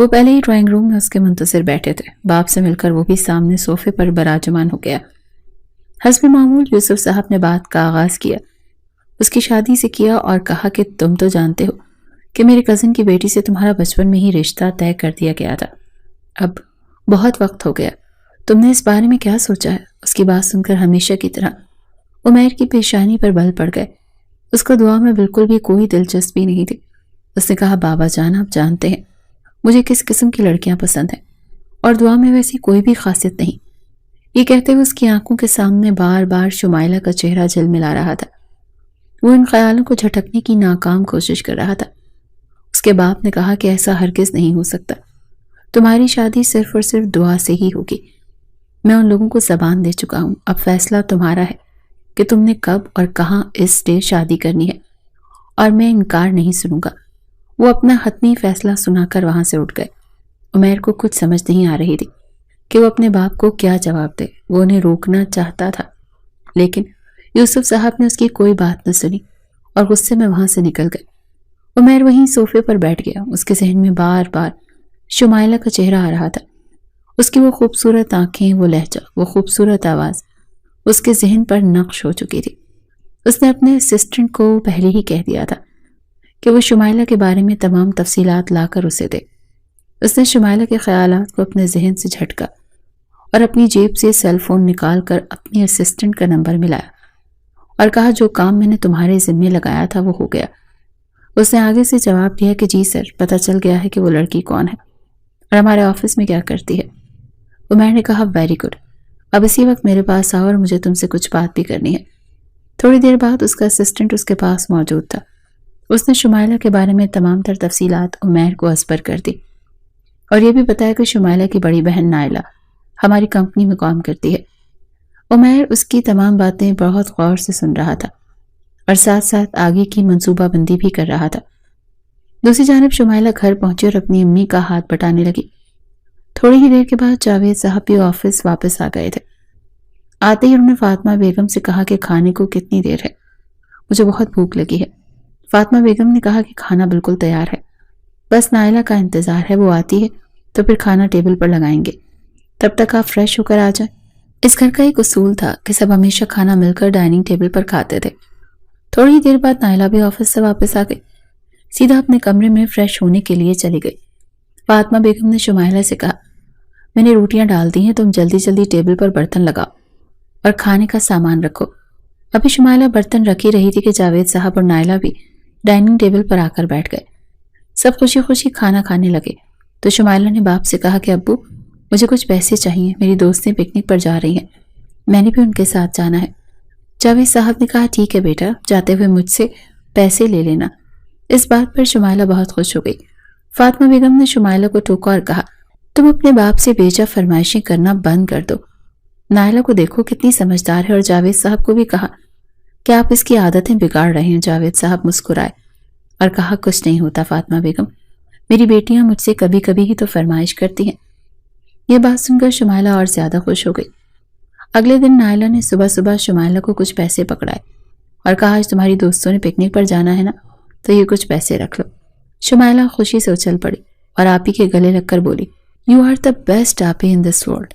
وہ پہلے ہی drawing room میں اس کے منتظر بیٹھے تھے. باپ سے مل کر وہ بھی سامنے صوفے پر براجمان ہو گیا. حسب معمول یوسف صاحب نے بات کا آغاز کیا. اس کی شادی سے کیا اور کہا کہ تم تو جانتے ہو کہ میرے کزن کی بیٹی سے تمہارا بچپن میں ہی رشتہ طے کر دیا گیا تھا. اب بہت وقت ہو گیا. تم نے اس بارے میں کیا سوچا ہے؟ اس کی بات سن کر ہمیشہ کی طرح عمیر کی پیشانی پر بل پڑ گئے. اس کو دعا میں بالکل بھی کوئی دلچسپی نہیں تھی. اس نے کہا بابا جان آپ جانتے ہیں مجھے کس قسم کی لڑکیاں پسند ہیں اور دعا میں ویسی کوئی بھی خاصیت نہیں. یہ کہتے ہوئے اس کی آنکھوں کے سامنے بار بار شمائلہ کا چہرہ جھلملا رہا تھا. وہ ان خیالوں کو جھٹکنے کی ناکام کوشش کر رہا تھا. اس کے باپ نے کہا کہ ایسا ہرگز نہیں ہو سکتا. تمہاری شادی صرف اور صرف دعا سے ہی ہوگی. میں ان لوگوں کو زبان دے چکا ہوں. اب فیصلہ تمہارا ہے کہ تم نے کب اور کہاں اس ڈے شادی کرنی ہے اور میں انکار نہیں سنوں گا. وہ اپنا حتمی فیصلہ سنا کر وہاں سے اٹھ گئے. عمیر کو کچھ سمجھ نہیں آ رہی تھی کہ وہ اپنے باپ کو کیا جواب دے. وہ انہیں روکنا چاہتا تھا لیکن یوسف صاحب نے اس کی کوئی بات نہ سنی اور غصے میں وہاں سے نکل گئے. عمیر وہیں صوفے پر بیٹھ گیا. اس کے ذہن میں بار بار شمائلہ کا چہرہ آ رہا تھا. اس کی وہ خوبصورت آنکھیں، وہ لہجہ، وہ خوبصورت آواز اس کے ذہن پر نقش ہو چکی تھی. اس نے اپنے اسسٹنٹ کو پہلے ہی کہہ دیا تھا کہ وہ شمائلہ کے بارے میں تمام تفصیلات لا کر اسے دے. اس نے شمائلہ کے خیالات کو اپنے ذہن سے جھٹکا اور اپنی جیب سے سیل فون نکال کر اپنی اسسٹنٹ کا نمبر ملایا اور کہا جو کام میں نے تمہارے ذمے لگایا تھا وہ ہو گیا. اس نے آگے سے جواب دیا کہ جی سر، پتہ چل گیا ہے کہ وہ لڑکی کون ہے اور ہمارے آفس میں کیا کرتی ہے. عمیر نے کہا ویری گڈ، اب اسی وقت میرے پاس آؤ اور مجھے تم سے کچھ بات بھی کرنی ہے. تھوڑی دیر بعد اس کا اسسٹنٹ اس کے پاس موجود تھا. اس نے شمائلہ کے بارے میں تمام تر تفصیلات عمیر کو ازبر کر دی اور یہ بھی بتایا کہ شمائلہ کی بڑی بہن نائلہ ہماری کمپنی میں کام کرتی ہے. عمیر اس کی تمام باتیں بہت غور سے سن رہا تھا اور ساتھ ساتھ آگے کی منصوبہ بندی بھی کر رہا تھا. دوسری جانب شمائلہ گھر پہنچی اور اپنی امی کا ہاتھ بٹانے لگی. تھوڑی ہی دیر کے بعد جاوید صاحب بھی آفس واپس آ گئے تھے. آتے ہی انہوں نے فاطمہ بیگم سے کہا کہ کھانے کو کتنی دیر ہے، مجھے بہت بھوک لگی ہے. فاطمہ بیگم نے کہا کہ کھانا بالکل تیار ہے، بس نائلہ کا انتظار ہے. وہ آتی ہے تو پھر کھانا ٹیبل پر لگائیں گے، تب تک آپ فریش ہو کر آ جائیں. اس گھر کا ایک اصول تھا کہ سب ہمیشہ کھانا مل کر ڈائننگ ٹیبل پر کھاتے تھے. تھوڑی ہی دیر بعد نائلہ بھی آفس سے واپس آ گئی. سیدھا اپنے کمرے میں فریش ہونے کے لیے چلی گئی. فاطمہ بیگم نے شمائلہ سے کہا میں نے روٹیاں ڈال دی ہیں، تم جلدی جلدی ٹیبل پر برتن لگاؤ اور کھانے کا سامان رکھو. ابھی شمائلہ برتن رکھ ہی رہی تھی کہ جاوید صاحب اور نائلہ بھی ڈائننگ ٹیبل پر آ کر بیٹھ گئے. سب خوشی خوشی کھانا کھانے لگے تو شمائلہ نے باپ سے کہا کہ ابو مجھے کچھ پیسے چاہیے، میری دوستیں پکنک پر جا رہی ہیں، میں نے بھی ان کے ساتھ جانا ہے. جاوید صاحب نے کہا ٹھیک ہے بیٹا، جاتے ہوئے مجھ سے پیسے لے لینا. اس بات پر شمائلہ بہت خوش ہو گئی. فاطمہ بیگم نے شمائلہ کو ٹوکا اور کہا تم اپنے باپ سے بیجا فرمائشیں کرنا بند کر دو. نائلہ کو دیکھو کتنی سمجھدار ہے. اور جاوید صاحب کو بھی کہا کہ آپ اس کی عادتیں بگاڑ رہے ہیں. جاوید صاحب مسکرائے اور کہا کچھ نہیں ہوتا فاطمہ بیگم، میری بیٹیاں مجھ سے کبھی کبھی ہی تو فرمائش کرتی ہیں. یہ بات سن کر شمائلہ اور زیادہ خوش ہو گئی. اگلے دن نائلہ نے صبح صبح شمائلہ کو کچھ پیسے پکڑائے اور کہا آج تمہاری دوستوں نے پکنک پر جانا ہے نا، تو یہ کچھ پیسے رکھ لو. شمائلہ خوشی سے اچھل پڑی اور آپی کے گلے لگ کر بولی یو آر دا بیسٹ آپی ان دس ورلڈ.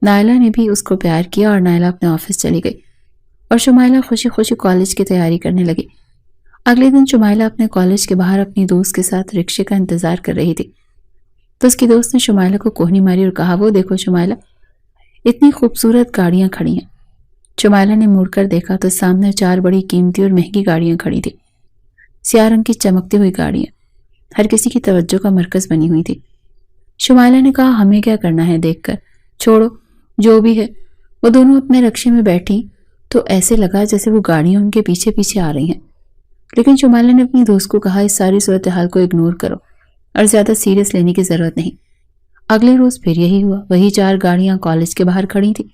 نائلہ نے بھی اس کو پیار کیا اور نائلہ اپنے آفس چلی گئی اور شمائلہ خوشی خوشی کالج کی تیاری کرنے لگی. اگلے دن شمائلہ اپنے کالج کے باہر اپنی دوست کے ساتھ رکشے کا انتظار کر رہی تھی تو اس کی دوست نے شمائلہ کو کوہنی ماری اور کہا وہ دیکھو شمائلہ، اتنی خوبصورت گاڑیاں کھڑی ہیں. شمائلہ نے مڑ کر دیکھا تو سامنے 4 بڑی قیمتی اور مہنگی گاڑیاں کھڑی تھی. سیاہ رنگ کی چمکتی ہوئی گاڑیاں ہر کسی کی توجہ کا مرکز بنی ہوئی تھی. شمائلہ نے کہا ہمیں کیا کرنا ہے دیکھ کر، چھوڑو جو بھی ہے. وہ دونوں اپنے رکشے میں بیٹھی تو ایسے لگا جیسے وہ گاڑیاں ان کے پیچھے پیچھے آ رہی ہیں. لیکن شمائلہ نے اپنی دوست کو کہا اس ساری صورتحال کو اگنور کرو اور زیادہ سیریس لینے کی ضرورت نہیں. اگلے روز پھر یہی ہوا. وہی 4 گاڑیاں کالج کے باہر کھڑی تھیں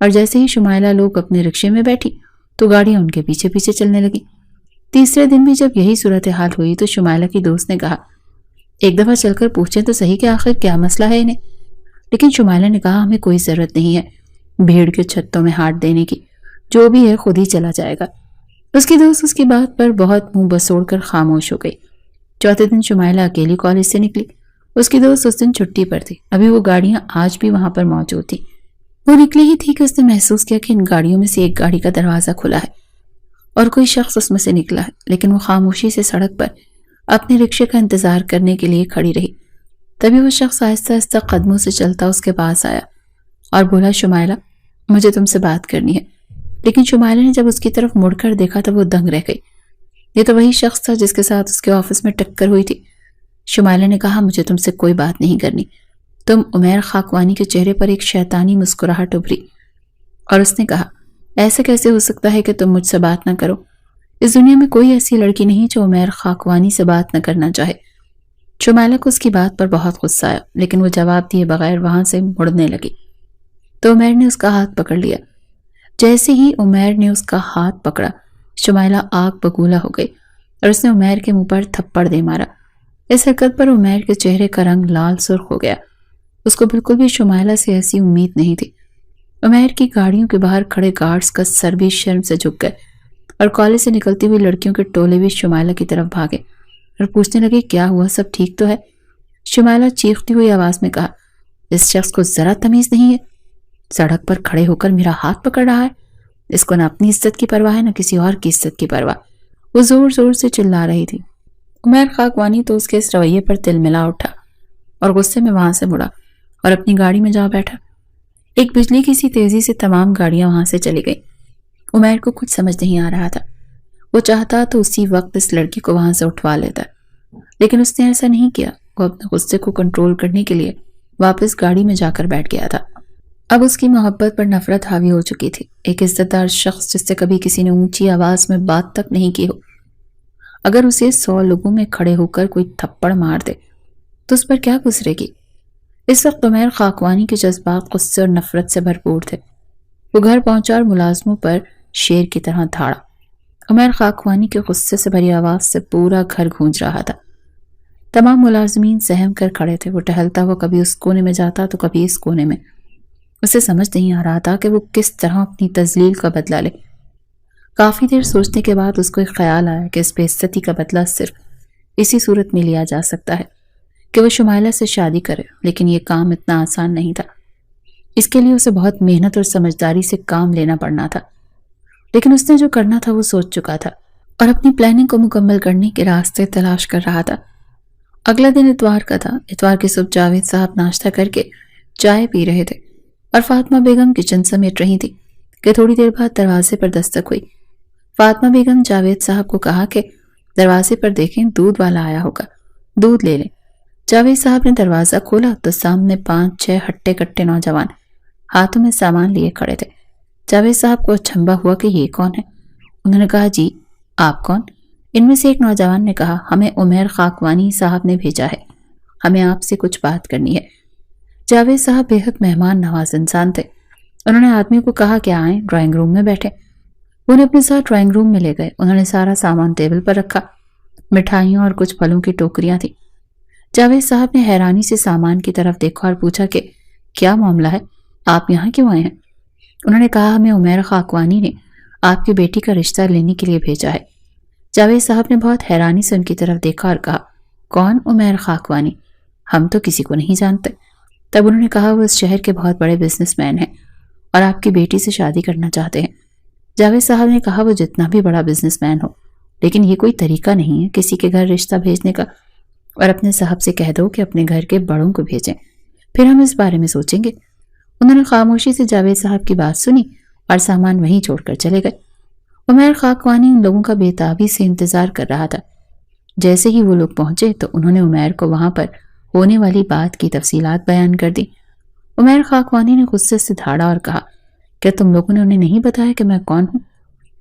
اور جیسے ہی شمائلہ لوگ اپنے رکشے میں بیٹھی تو گاڑیاں ان کے پیچھے پیچھے چلنے لگی. تیسرے دن بھی جب یہی صورتحال ہوئی تو شمائلہ کی دوست نے کہا ایک دفعہ چل کر پوچھیں تو صحیح کہ آخر کیا مسئلہ ہے انہیں. لیکن شمائلہ نے کہا ہمیں کوئی ضرورت نہیں ہے بھیڑ کے چھتوں میں ہاتھ دینے کی، جو بھی ہے خود ہی چلا جائے گا. اس کی دوست اس کی بات پر بہت منہ بسوڑ کر خاموش ہو گئی. چوتھے دن شمائلہ اکیلی کالج سے نکلی اس کی دوست اس دن چھٹی پر تھی، ابھی وہ گاڑیاں آج بھی وہاں پر موجود تھی۔ وہ نکلی ہی تھی کہ اس نے محسوس کیا کہ ان گاڑیوں میں سے ایک گاڑی کا دروازہ کھلا ہے اور کوئی شخص اس میں سے نکلا ہے، لیکن وہ خاموشی سے سڑک پر اپنے رکشے کا انتظار کرنے کے لیے کھڑی رہی۔ تبھی وہ شخص آہستہ آہستہ قدموں سے چلتا اس کے پاس آیا اور بولا، شمائلہ، مجھے تم سے بات کرنی ہے۔ لیکن شمائلہ نے جب اس کی طرف مڑ کر دیکھا تو وہ دنگ رہ گئی۔ یہ تو وہی شخص تھا جس کے ساتھ اس کے آفس میں ٹکر ہوئی تھی۔ شمائلہ نے کہا، مجھے تم سے کوئی بات نہیں کرنی۔ عمیر خاکوانی کے چہرے پر ایک شیطانی مسکراہٹ ابھری اور اس نے کہا، ایسا کیسے ہو سکتا ہے کہ تم مجھ سے بات نہ کرو؟ اس دنیا میں کوئی ایسی لڑکی نہیں جو عمیر خاکوانی سے بات نہ کرنا چاہے۔ شمائلہ کو اس کی بات پر بہت غصہ آیا، لیکن وہ جواب دیے بغیر وہاں سے مڑنے لگی تو عمیر نے اس کا ہاتھ پکڑ لیا۔ جیسے ہی عمیر نے اس کا ہاتھ پکڑا، شمائلہ آگ بگولا ہو گئی اور اس نے عمیر کے منہ پر تھپڑ دے مارا۔ اس حرکت پر عمیر کے چہرے کا رنگ لال سرخ ہو گیا۔ اس کو بالکل بھی شمائلہ سے ایسی امید نہیں تھی۔ عمیر کی گاڑیوں کے باہر کھڑے گارڈز کا سر بھی شرم سے جھک گئے اور کالج سے نکلتی ہوئی لڑکیوں کے ٹولے بھی شمائلہ کی طرف بھاگے اور پوچھنے لگے، کیا ہوا، سب ٹھیک تو ہے؟ شمائلہ چیختی ہوئی آواز میں کہا، اس شخص کو ذرا تمیز نہیں ہے، سڑک پر کھڑے ہو کر میرا ہاتھ پکڑ رہا ہے۔ اس کو نہ اپنی عزت کی پرواہ ہے نہ کسی اور کی عزت کی پرواہ۔ وہ زور زور سے چلا رہی تھی۔ عمیر خاکوانی تو اس کے اس رویے پر تل ملا اٹھا اور غصے میں وہاں سے مڑا اور اپنی گاڑی میں جا بیٹھا۔ ایک بجلی کی سی تیزی سے تمام گاڑیاں وہاں سے چلی گئیں۔ عمیر کو کچھ سمجھ نہیں آ رہا تھا۔ وہ چاہتا تو اسی وقت اس لڑکی کو وہاں سے اٹھوا لیتا، لیکن اس نے ایسا نہیں کیا۔ وہ اپنے غصے کو کنٹرول کرنے کے لیے واپس گاڑی میں جا کر بیٹھ گیا تھا۔ اب اس کی محبت پر نفرت حاوی ہو چکی تھی۔ ایک عزت دار شخص جس سے کبھی کسی نے اونچی آواز میں بات تک نہیں کی ہو، اگر اسے 100 لوگوں میں کھڑے ہو کر کوئی تھپڑ مار دے تو اس پر کیا گزرے گی؟ اس وقت عمیر خاکوانی کے جذبات غصے اور نفرت سے بھرپور تھے۔ وہ گھر پہنچا اور ملازموں پر شیر کی طرح دھاڑا۔ عمیر خاکوانی کے غصے سے بھری آواز سے پورا گھر گونج رہا تھا۔ تمام ملازمین سہم کر کھڑے تھے۔ وہ ٹہلتا ہوا کبھی اس کونے میں جاتا تو کبھی اس کونے میں۔ اسے سمجھ نہیں آ رہا تھا کہ وہ کس طرح اپنی تذلیل کا بدلہ لے۔ کافی دیر سوچنے کے بعد اس کو ایک خیال آیا کہ اس بے عزتی کا بدلہ صرف اسی صورت میں لیا جا سکتا ہے کہ وہ شمائلہ سے شادی کرے، لیکن یہ کام اتنا آسان نہیں تھا۔ اس کے لیے اسے بہت محنت اور سمجھداری سے کام لینا پڑنا تھا، لیکن اس نے جو کرنا تھا وہ سوچ چکا تھا اور اپنی پلاننگ کو مکمل کرنے کے راستے تلاش کر رہا تھا۔ اگلا دن اتوار کا تھا۔ اتوار کی صبح جاوید صاحب ناشتہ کر کے چائے پی رہے تھے اور فاطمہ بیگم کچن سمیٹ رہی تھی کہ تھوڑی دیر بعد دروازے پر دستک ہوئی۔ فاطمہ بیگم جاوید صاحب کو کہا کہ دروازے پر دیکھیں، دودھ والا آیا ہوگا، دودھ لے لیں۔ جاوید صاحب نے دروازہ کھولا تو سامنے 5-6 ہٹے کٹے نوجوان ہاتھوں میں سامان لیے کھڑے تھے۔ جاوید صاحب کو اچنبھا ہوا کہ یہ کون ہے؟ انہوں نے کہا، جی آپ کون؟ ان میں سے ایک نوجوان نے کہا، ہمیں عمیر خاکوانی صاحب نے بھیجا ہے، ہمیں آپ سے کچھ بات کرنی ہے۔ جاوید صاحب بے حد مہمان نواز انسان تھے۔ انہوں نے آدمی کو کہا کہ آئیں، ڈرائنگ روم میں بیٹھے۔ وہ انہیں اپنے ساتھ ڈرائنگ روم میں لے گئے۔ انہوں نے سارا سامان ٹیبل پر رکھا، مٹھائیوں اور کچھ پھلوں کی ٹوکریاں تھیں۔ جاوید صاحب نے حیرانی سے سامان کی طرف دیکھا اور پوچھا کہ کیا معاملہ ہے، آپ یہاں کیوں آئے ہیں؟ انہوں نے کہا، ہمیں عمیر خاکوانی نے آپ کی بیٹی کا رشتہ لینے کے لیے بھیجا ہے۔ جاوید صاحب نے بہت حیرانی سے ان کی طرف دیکھا اور کہا، کون عمیر خاکوانی؟ ہم تو کسی کو نہیں جانتے۔ تب انہوں نے کہا، وہ اس شہر کے بہت بڑے بزنس مین ہیں اور آپ کی بیٹی سے شادی کرنا چاہتے ہیں۔ جاوید صاحب نے کہا، وہ جتنا بھی بڑا بزنس مین ہو، لیکن یہ کوئی طریقہ نہیں ہے کسی کے گھر رشتہ بھیجنے کا، اور اپنے صاحب سے کہہ دو کہ اپنے گھر کے بڑوں کو بھیجیں، پھر ہم اس بارے میں سوچیں گے۔ انہوں نے خاموشی سے جاوید صاحب کی بات سنی اور سامان وہیں چھوڑ کر چلے گئے۔ عمیر خاکوانی ان لوگوں کا بے تابی سے انتظار کر رہا تھا۔ جیسے ہی وہ لوگ پہنچے تو انہوں نے عمیر کو وہاں پر ہونے والی بات کی تفصیلات بیان کر دی۔ عمیر خاکوانی نے غصے سے دھاڑا اور کہا، کیا تم لوگوں نے انہیں نہیں بتایا کہ میں کون ہوں؟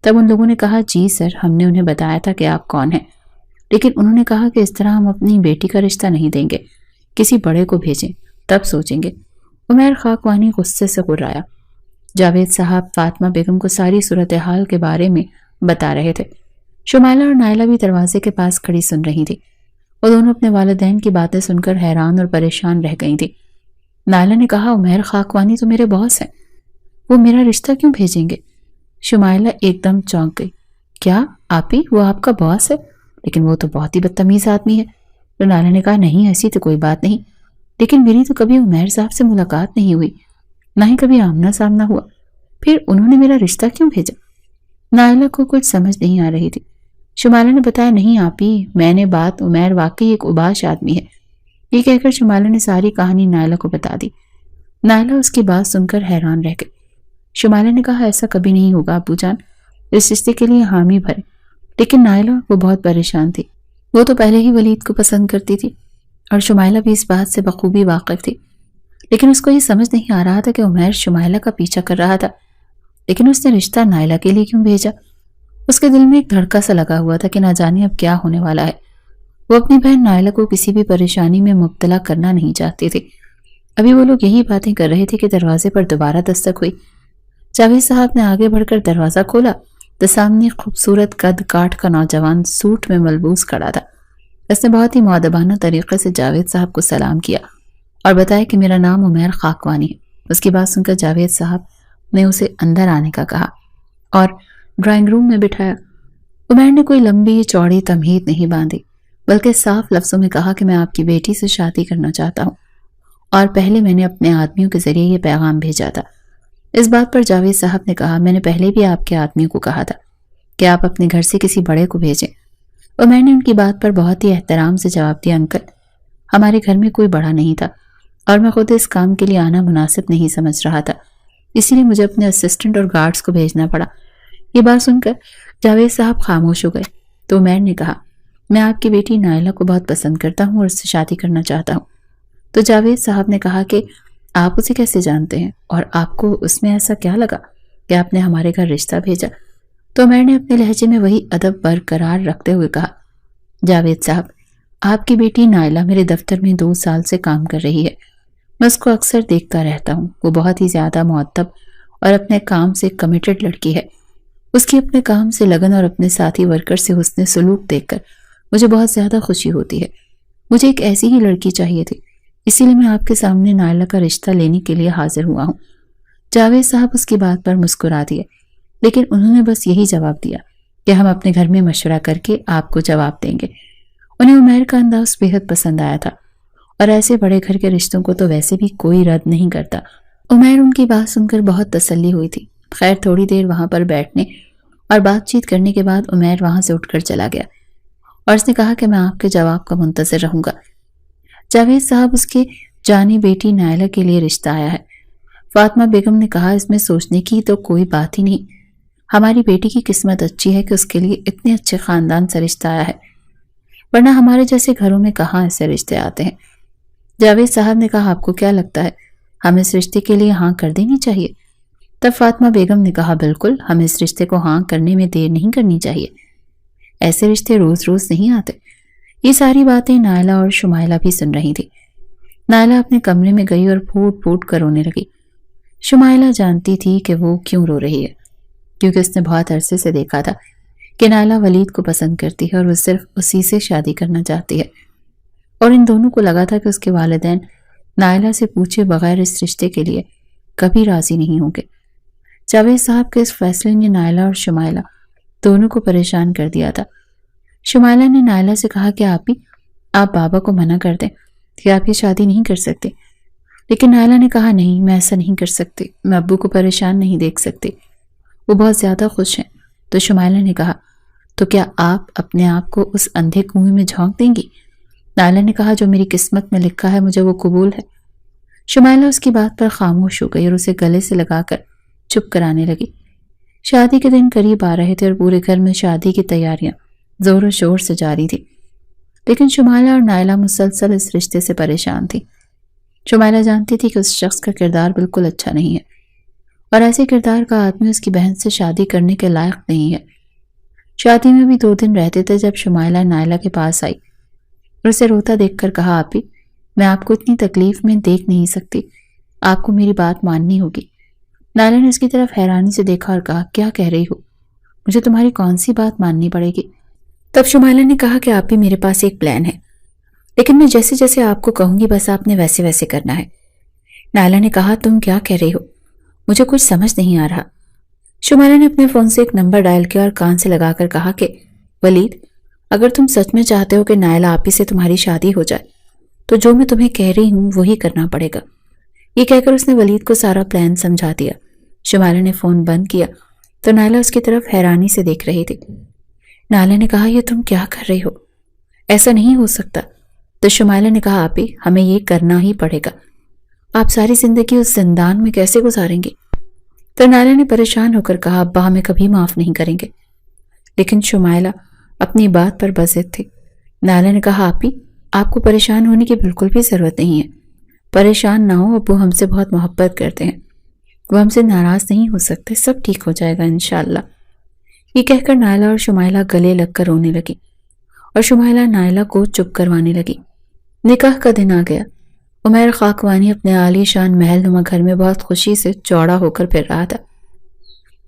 تب ان لوگوں نے کہا، جی سر، ہم نے انہیں بتایا تھا کہ آپ کون ہیں، لیکن انہوں نے کہا کہ اس طرح ہم اپنی بیٹی کا رشتہ نہیں دیں گے، کسی بڑے کو بھیجیں، تب سوچیں گے۔ عمیر خاکوانی غصے سے غرایا۔ جاوید صاحب فاطمہ بیگم کو ساری صورتحال کے بارے میں بتا رہے تھے۔ شمائلہ اور نائلہ بھی دروازے کے پاس کھڑی سن رہی تھی۔ وہ دونوں اپنے والدین کی باتیں سن کر حیران اور پریشان رہ گئی تھی۔ نائلہ نے کہا، عمیر خاکوانی تو میرے باس ہیں، وہ میرا رشتہ کیوں بھیجیں گے؟ شمائلہ ایک دم چونک گئی۔ کیا آپ ہی وہ آپ کا باس ہے؟ لیکن وہ تو بہت ہی بدتمیز آدمی ہے، تو نائلہ نے کہا نہیں ایسی تو کوئی بات نہیں، لیکن میری تو کبھی عمیر صاحب سے ملاقات نہیں ہوئی، نہ ہی کبھی آمنا سامنا ہوا، پھر انہوں نے میرا رشتہ کیوں بھیجا؟ نائلہ کو کچھ سمجھ نہیں آ رہی تھی۔ شمالہ نے بتایا نہیں آپی، میں نے بات عمیر واقعی ایک اوباش آدمی ہے۔ یہ کہہ کر شمالہ نے ساری کہانی نائلہ کو بتا دی۔ نائلہ اس کی بات سن کر حیران رہ گئی۔ شمالہ نے کہا ایسا کبھی نہیں ہوگا ابو جان، اس رشتے کے لیے حامی بھرے۔ لیکن نائلہ وہ بہت پریشان تھی، وہ تو پہلے ہی ولید کو پسند کرتی تھی اور شمائلہ بھی اس بات سے بخوبی واقف تھی، لیکن اس کو یہ سمجھ نہیں آ رہا تھا کہ عمیر شمائلہ کا پیچھا کر رہا تھا، لیکن اس نے رشتہ نائلہ کے لیے کیوں بھیجا؟ اس کے دل میں ایک دھڑکا سا لگا ہوا تھا کہ نہ جانے اب کیا ہونے والا ہے۔ وہ اپنی بہن نائلہ کو کسی بھی پریشانی میں مبتلا کرنا نہیں چاہتی تھی۔ ابھی وہ لوگ یہی باتیں کر رہے تھے کہ دروازے پر دوبارہ دستک ہوئی۔ جاوید صاحب نے آگے بڑھ کر دروازہ کھولا تو سامنے خوبصورت قد کاٹ کا نوجوان سوٹ میں ملبوس کھڑا تھا۔ اس نے بہت ہی مؤدبانہ طریقے سے جاوید صاحب کو سلام کیا اور بتایا کہ میرا نام عمیر خاکوانی ہے۔ اس کی بات سن کر جاوید صاحب نے اسے اندر آنے کا کہا اور ڈرائنگ روم میں بٹھایا۔ عمیر نے کوئی لمبی چوڑی تمہید نہیں باندھی، بلکہ صاف لفظوں میں کہا کہ میں آپ کی بیٹی سے شادی کرنا چاہتا ہوں، اور پہلے میں نے اپنے آدمیوں کے ذریعے یہ پیغام بھیجا تھا۔ اس بات پر جاوید صاحب نے کہا میں نے پہلے بھی آپ کے آدمیوں کو کہا تھا کہ آپ اپنے گھر سے کسی بڑے کو بھیجیں۔ عمیر نے ان کی بات پر بہت ہی احترام سے جواب دیا انکل، ہمارے گھر میں کوئی بڑا نہیں تھا اور میں خود اس کام کے لیے آنا مناسب نہیں سمجھ رہا تھا، اسی لیے مجھے اپنے اسسٹنٹ اور گارڈز کو بھیجنا پڑا۔ یہ بات سن کر جاوید صاحب خاموش ہو گئے تو عمیر نے کہا میں آپ کی بیٹی نائلہ کو بہت پسند کرتا ہوں اور اس سے شادی کرنا چاہتا ہوں۔ تو جاوید صاحب نے کہا کہ آپ اسے کیسے جانتے ہیں اور آپ کو اس میں ایسا کیا لگا کہ آپ نے ہمارے گھر رشتہ بھیجا؟ تو عمیر نے اپنے لہجے میں وہی ادب برقرار رکھتے ہوئے کہا جاوید صاحب آپ کی بیٹی نائلہ میرے دفتر میں 2 سال سے کام کر رہی ہے، میں اس کو اکثر دیکھتا رہتا ہوں، وہ بہت ہی زیادہ مؤدب اور اپنے کام سے کمیٹڈ لڑکی ہے۔ اس کی اپنے کام سے لگن اور اپنے ساتھی ورکر سے حسن سلوک دیکھ کر مجھے بہت زیادہ خوشی ہوتی ہے۔ مجھے ایک ایسی ہی لڑکی چاہیے تھی، اسی لیے میں آپ کے سامنے نائلہ کا رشتہ لینے کے لیے حاضر ہوا ہوں۔ جاوید صاحب اس کی بات پر مسکرا دیے، لیکن انہوں نے بس یہی جواب دیا کہ ہم اپنے گھر میں مشورہ کر کے آپ کو جواب دیں گے۔ انہیں عمیر کا انداز بہت پسند آیا تھا اور ایسے بڑے گھر کے رشتوں کو تو ویسے بھی کوئی رد نہیں کرتا۔ عمیر ان کی بات سن کر بہت تسلی ہوئی تھی۔ خیر تھوڑی دیر وہاں پر بیٹھنے اور بات چیت کرنے کے بعد عمیر وہاں سے اٹھ کر چلا گیا اور اس نے کہا کہ میں آپ کے جواب کا منتظر رہوں گا۔ جاوید صاحب اس کے جانی بیٹی نائلہ کے لیے رشتہ آیا ہے۔ فاطمہ بیگم نے کہا اس میں سوچنے کی تو کوئی بات ہی نہیں، ہماری بیٹی کی قسمت اچھی ہے کہ اس کے لیے اتنے اچھے خاندان سے رشتہ آیا ہے، ورنہ ہمارے جیسے گھروں میں کہاں ایسے رشتے آتے ہیں۔ جاوید صاحب نے کہا آپ کو کیا لگتا ہے ہم اس رشتے کے لیے ہاں کر دینی چاہیے؟ تب فاطمہ بیگم نے کہا بالکل، ہم اس رشتے کو ہاں کرنے میں دیر نہیں کرنی چاہیے، ایسے رشتے روز روز نہیں آتے۔ یہ ساری باتیں نائلہ اور شمائلہ بھی سن رہی تھی۔ نائلہ اپنے کمرے میں گئی اور پھوٹ پھوٹ کر رونے لگی۔ شمائلہ جانتی تھی کہ وہ کیوں رو رہی ہے، کیونکہ اس نے بہت عرصے سے دیکھا تھا کہ نائلہ ولید کو پسند کرتی ہے اور وہ صرف اسی سے شادی کرنا چاہتی ہے، اور ان دونوں کو لگا تھا کہ اس کے والدین نائلہ سے پوچھے بغیر اس رشتے کے لیے کبھی راضی نہیں ہوں گے۔ جاوید صاحب کے اس فیصلے نے نائلہ اور شمائلہ دونوں کو پریشان کر دیا تھا۔ شمائلہ نے نائلہ سے کہا کہ آپ بابا کو منع کر دیں کہ آپ یہ شادی نہیں کر سکتے، لیکن نائلہ نے کہا نہیں میں ایسا نہیں کر سکتی، میں ابو کو پریشان نہیں دیکھ سکتی، وہ بہت زیادہ خوش ہیں۔ تو شمائلہ نے کہا تو کیا آپ اپنے آپ کو اس اندھے کنویں میں جھونک دیں گی؟ نائلہ نے کہا جو میری قسمت میں لکھا ہے مجھے وہ قبول ہے۔ شمائلہ اس کی بات پر خاموش ہو گئی اور اسے گلے سے لگا کر چپ کرانے لگی۔ شادی کے دن قریب آ رہے تھے اور پورے گھر میں شادی کی تیاریاں زور و شور سے جاری تھی، لیکن شمائلہ اور نائلہ مسلسل اس رشتے سے پریشان تھی۔ شمائلہ جانتی تھی کہ اس شخص کا کردار بالکل اچھا نہیں ہے اور ایسے کردار کا آدمی اس کی بہن سے شادی کرنے کے لائق نہیں ہے۔ شادی میں بھی 2 دن رہتے تھے جب شمائلہ نائلہ کے پاس آئی اور اسے روتا دیکھ کر کہا آپی میں آپ کو اتنی تکلیف میں دیکھ نہیں سکتی، آپ کو میری بات ماننی ہوگی۔ نائلہ نے اس کی طرف حیرانی سے دیکھا اور کہا کیا کہہ رہی ہو، مجھے تمہاری کون سی بات ماننی پڑے گی؟ تب شمائلہ نے کہا کہ آپی میرے پاس ایک پلان ہے، لیکن میں جیسے جیسے آپ کو کہوں گی بس آپ نے ویسے ویسے کرنا ہے۔ نائلہ نے کہا تم کیا کہہ رہی ہو، مجھے کچھ سمجھ نہیں آ رہا۔ شمائلہ نے اپنے فون سے ایک نمبر ڈائل کیا اور کان سے لگا کر کہا کہ ولید اگر تم سچ میں چاہتے ہو کہ نائلہ آپی سے تمہاری شادی ہو جائے تو جو میں تمہیں کہہ رہی ہوں وہی کرنا پڑے گا۔ یہ کہہ کر اس نے ولید کو سارا پلان سمجھا دیا۔ شمائلہ نے فون بند کیا تو نائلہ اس کی طرف حیرانی سے دیکھ رہی تھی۔ نائلہ نے کہا، یہ تم کیا کر رہی ہو؟ ایسا نہیں ہو سکتا۔ تو شمائلہ نے کہا، آپی ہمیں یہ کرنا ہی پڑے گا۔ آپ ساری زندگی اس زندان میں کیسے گزاریں گے؟ تو نائلہ نے پریشان ہو کر کہا، ابا ہمیں کبھی معاف نہیں کریں گے۔ لیکن شمائلہ اپنی بات پر بضد تھی۔ نائلہ نے کہا، آپی آپ کو پریشان ہونے کی بالکل بھی ضرورت نہیں ہے۔ پریشان نہ ہو، ابو ہم سے بہت محبت کرتے ہیں، وہ ہم سے ناراض نہیں ہو سکتے، سب ٹھیک ہو جائے گا انشاءاللہ۔ یہ کہہ کر نائلہ اور شمائلہ گلے لگ کر رونے لگی اور شمائلہ نائلہ کو چپ کروانے لگی۔ نکاح کا دن آ گیا۔ عمیر خاکوانی اپنے عالی شان محل نما گھر میں بہت خوشی سے چوڑا ہو کر پھر رہا تھا۔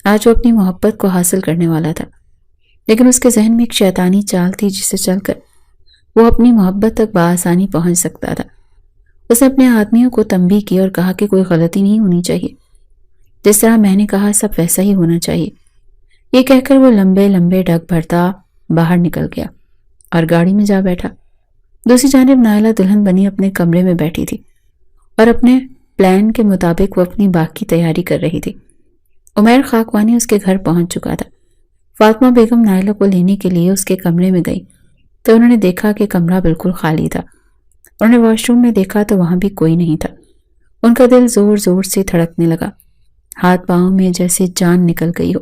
آج وہ اپنی محبت کو حاصل کرنے والا تھا، لیکن اس کے ذہن میں ایک شیطانی چال تھی جسے چل کر وہ اپنی محبت تک بآسانی پہنچ سکتا تھا۔ اس نے اپنے آدمیوں کو تنبیہ کی اور کہا کہ کوئی غلطی نہیں ہونی چاہیے، جس طرح میں نے کہا سب ویسا ہی ہونا چاہیے۔ یہ کہہ کر وہ لمبے لمبے ڈگ بھرتا باہر نکل گیا اور گاڑی میں جا بیٹھا۔ دوسری جانب نائلہ دلہن بنی اپنے کمرے میں بیٹھی تھی اور اپنے پلان کے مطابق وہ اپنی باقی تیاری کر رہی تھی۔ عمیر خاکوانی اس کے گھر پہنچ چکا تھا۔ فاطمہ بیگم نائلہ کو لینے کے لیے اس کے کمرے میں گئی تو انہوں نے دیکھا کہ کمرہ بالکل خالی تھا۔ انہوں نے واش روم میں دیکھا تو وہاں بھی کوئی نہیں تھا۔ ان کا دل زور زور سے دھڑکنے لگا، ہاتھ پاؤں میں جیسے جان نکل گئی ہو۔